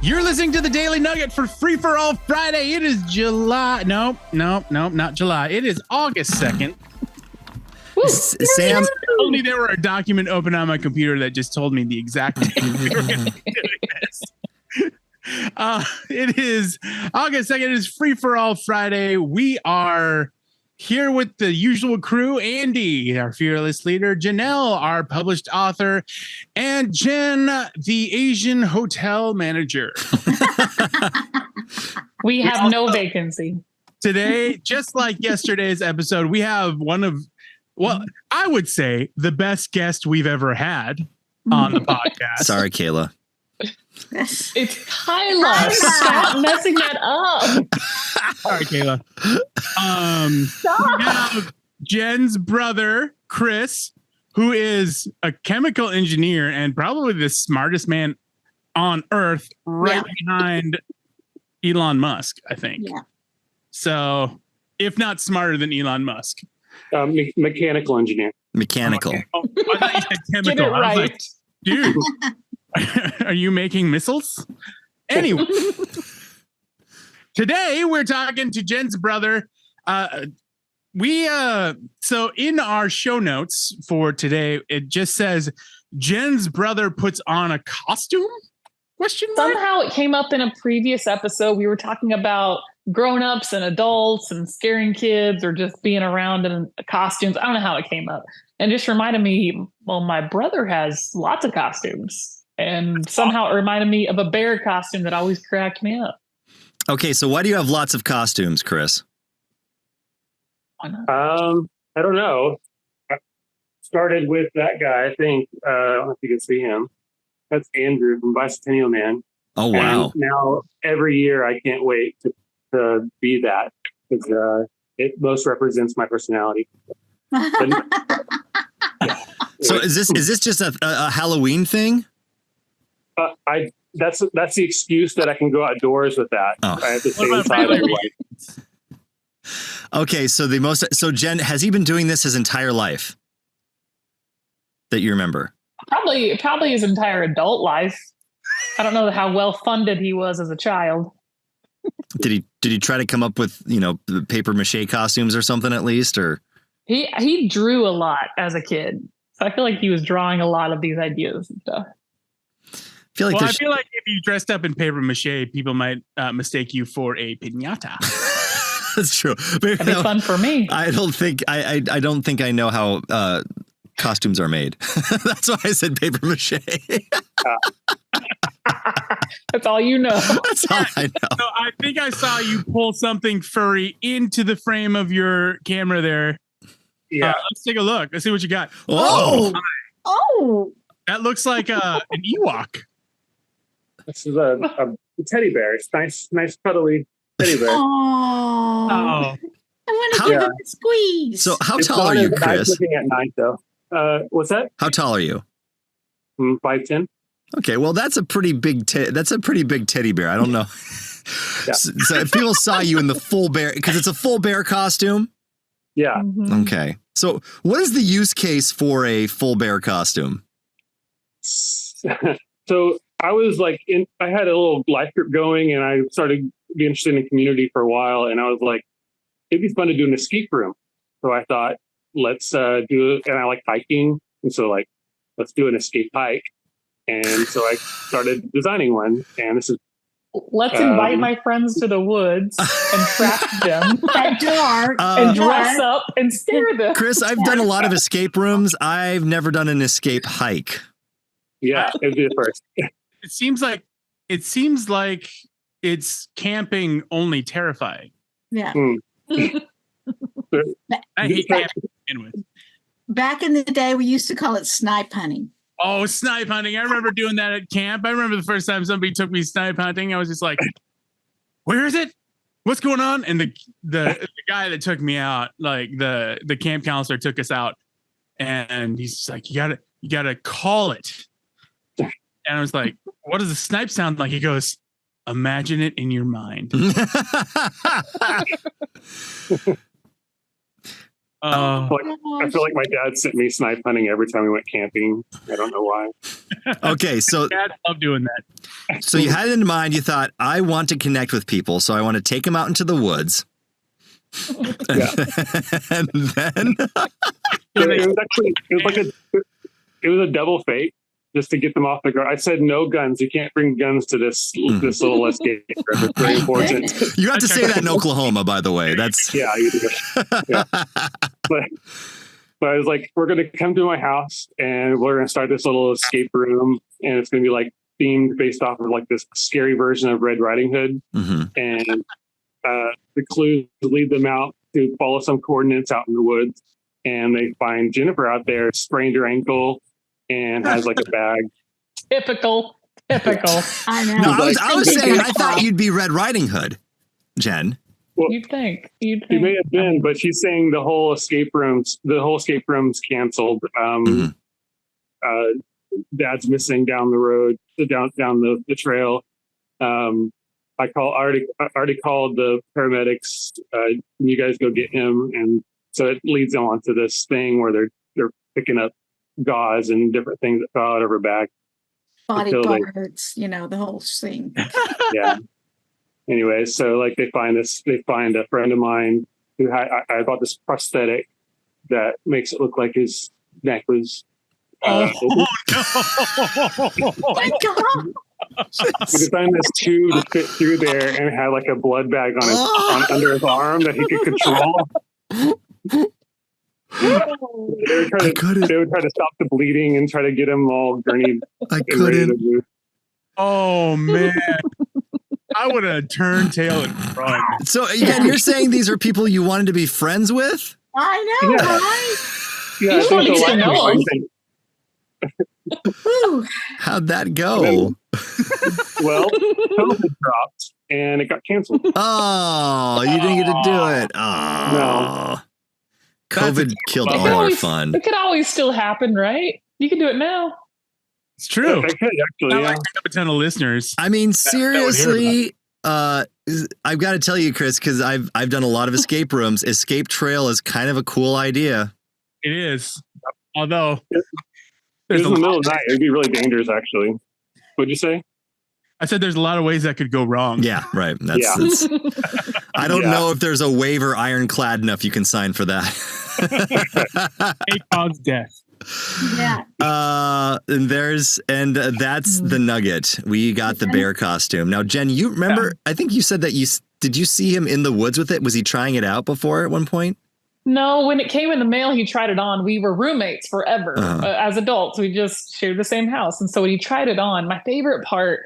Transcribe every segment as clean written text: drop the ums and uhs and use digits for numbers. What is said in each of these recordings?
You're listening to the Daily Nugget for Free for All Friday. It is July. No, not July. It is August 2nd. Sam, If only there were a document open on my computer that just told me the exact time we were going to be doing this. It is August 2nd. It is Free for All Friday. We are here with the usual crew: Andy, our fearless leader; Janelle, our published author; and Jenn, the Asian hotel manager. We have no vacancy. Today, just like yesterday's episode, we have one of, well, I would say the best guest we've ever had on the podcast. Sorry, Kayla. It's Kyla. Stop messing that up. Sorry, Kayla. We have Jenn's brother, Chris, who is a chemical engineer and probably the smartest man on earth, right behind Elon Musk, I think. Yeah. So, if not smarter than Elon Musk. Mechanical engineer. Mechanical. Oh, I thought you said chemical. Get it right. I was like, dude, are you making missiles? Anyway, today we're talking to Jenn's brother. So in our show notes for today, it just says Jenn's brother puts on a costume? Question mark? Somehow it came up in a previous episode. We were talking about grown-ups and adults and scaring kids or just being around in costumes. I don't know how it came up. And just reminded me, well, my brother has lots of costumes. And somehow it reminded me of a bear costume that always cracked me up. Okay, so why do you have lots of costumes, Chris? Why not? I don't know. I started with that guy, I think. I don't know if you can see him. That's Andrew from Bicentennial Man. Oh, wow. And now every year I can't wait to be that because it most represents my personality. So is this just a Halloween thing? That's the excuse that I can go outdoors with that. Oh. I have to stay inside otherwise. Okay, so Jenn, has he been doing this his entire life that you remember? Probably his entire adult life. I don't know how well funded he was as a child. Did he try to come up with, paper mache costumes or something at least, or? He drew a lot as a kid. So I feel like he was drawing a lot of these ideas and stuff. I feel like if you dressed up in paper mache, people might mistake you for a piñata. That's true. That'd be fun for me. I don't think I know how costumes are made. That's why I said paper mache. That's all you know. That's all I know. So I think I saw you pull something furry into the frame of your camera there. Yeah. Let's take a look. Let's see what you got. Oh. That looks like an Ewok. This is a teddy bear. It's nice cuddly teddy bear. Oh. Oh. I want to give him a squeeze. So how tall are you, Chris? Looking at 9 though. What's that? How tall are you? 5'10". Okay, well that's a pretty big teddy bear. I don't know. Yeah. So if people saw you in the full bear, because it's a full bear costume. Yeah. Mm-hmm. Okay. So what is the use case for a full bear costume? So I was like, I had a little life group going, and I started being interested in community for a while, and I was like, it'd be fun to do an escape room. So I thought, let's do it. And I like hiking, and so let's do an escape hike. And so I started designing one, and this is. Let's invite my friends to the woods and trap them At dark. and dress up and scare them. Chris, I've done a lot of escape rooms. I've never done an escape hike. Yeah, it'd be the first. It seems like it's camping only terrifying. Yeah. I hate camping to begin with. Back in the day, we used to call it snipe hunting. Oh, snipe hunting. I remember doing that at camp. I remember the first time somebody took me snipe hunting. I was just like, where is it? What's going on? And the guy that took me out, like the camp counselor took us out, and he's like, you gotta call it. And I was like, what does a snipe sound like? He goes, imagine it in your mind. I feel like my dad sent me snipe hunting every time we went camping. I don't know why. Okay, so Dads love doing that. so you had it in mind. You thought, I want to connect with people, so I want to take them out into the woods. Yeah. And then It was a double fake just to get them off the ground. I said no guns. You can't bring guns to this little escape. It's very important. you have to say that in Oklahoma, by the way. That's Yeah, you do. Yeah. But I was like, we're going to come to my house and we're going to start this little escape room, and it's going to be like themed based off of like this scary version of Red Riding Hood. Mm-hmm. And the clues lead them out to follow some coordinates out in the woods, and they find Jennifer out there, sprained her ankle and has like a bag. Typical. I know. No, I was saying I thought you'd be Red Riding Hood, Jen. Well, You'd think. She may have been, but she's saying the whole escape room's canceled. Dad's missing down the road, down the trail. I already called the paramedics. You guys go get him, and so it leads on to this thing where they're picking up gauze and different things that fell out of her back. Body parts, the whole thing. Yeah. Anyway, so like they find a friend of mine who I bought this prosthetic that makes it look like his neck was. Oh my God. We found this tube to fit through there, and it had like a blood bag on under his arm that he could control. They would try to stop the bleeding and try to get him all gurneyed. I couldn't. Oh man, I would have turned tail and run. So again, you're saying these are people you wanted to be friends with? I know, Yeah. right? Yeah, You wanted to know. Whew. How'd that go? Well, COVID dropped and it got canceled. Oh, you didn't get to do it. Oh, No. COVID killed all our fun. It could always still happen, right? You can do it now. It's true. I could actually. Not Yeah. like we have a ton of listeners. I mean, would hear seriously, I've got to tell you, Chris, because I've done a lot of escape rooms. Escape trail is kind of a cool idea. It is. Although It there's was a in the lot, middle of the night. It'd be really dangerous, actually. What'd you say? I said there's a lot of ways that could go wrong. Yeah, right. Yeah. That's I don't Yeah. know if there's a waiver ironclad enough you can sign for that. May cause death. Yeah. And that's the Nugget. We got the bear costume. Now, Jen, you remember, I think you said that did you see him in the woods with it? Was he trying it out before at one point? No, when it came in the mail, he tried it on. We were roommates forever as adults. We just shared the same house. And so when he tried it on, my favorite part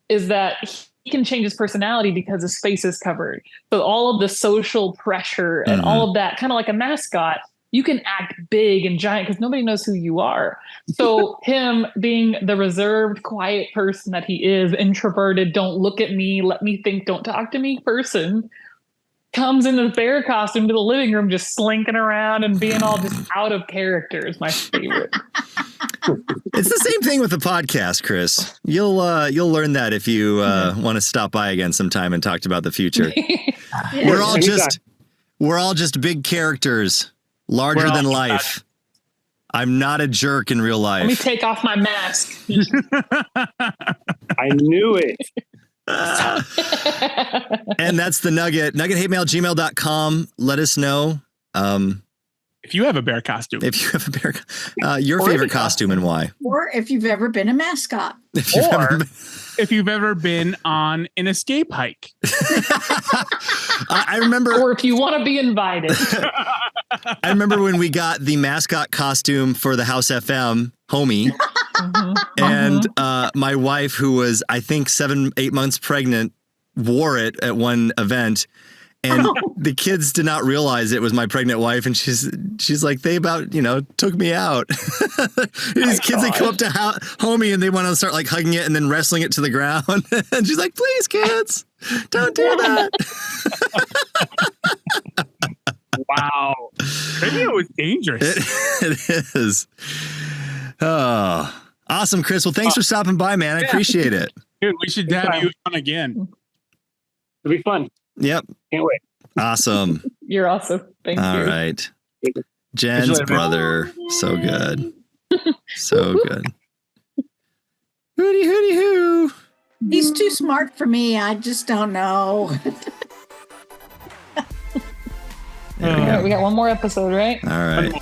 is that he can change his personality because his face is covered. So all of the social pressure and all of that, kind of like a mascot, you can act big and giant because nobody knows who you are. So him being the reserved, quiet person that he is, introverted, don't look at me, let me think, don't talk to me person, comes in the bear costume to the living room, just slinking around and being all just out of character is my favorite. It's the same thing with the podcast, Chris. You'll learn that if you want to stop by again sometime and talk about the future. Yeah. We're all just big characters, larger than life. I'm not a jerk in real life. Let me take off my mask. I knew it. And that's the Nugget. NuggetHateMail@gmail.com. Let us know If you have a bear costume. if you have a bear, your favorite costume and why. Or if you've ever been a mascot. If you've Or ever been- if you've ever been on an escape hike. I remember. Or if you want to be invited. I remember when we got the mascot costume for the House FM, Homie, and my wife, who was I think 7-8 months pregnant, wore it at one event. And the kids did not realize it was my pregnant wife, and she's like, they about took me out. These kids, they come up to Homie and they want to start like hugging it and then wrestling it to the ground. And she's like, please, kids, don't do that. Wow. Radio is dangerous. It is. Oh, awesome, Chris. Well, thanks for stopping by, man. I appreciate it. Dude, we should have you on again. It'll be fun. Yep. Can't wait. Awesome. You're awesome. Thank you. All right. Jen's brother. So good. So good. Hooty hooty hoo. He's too smart for me. I just don't know. We got one more episode, right? All right.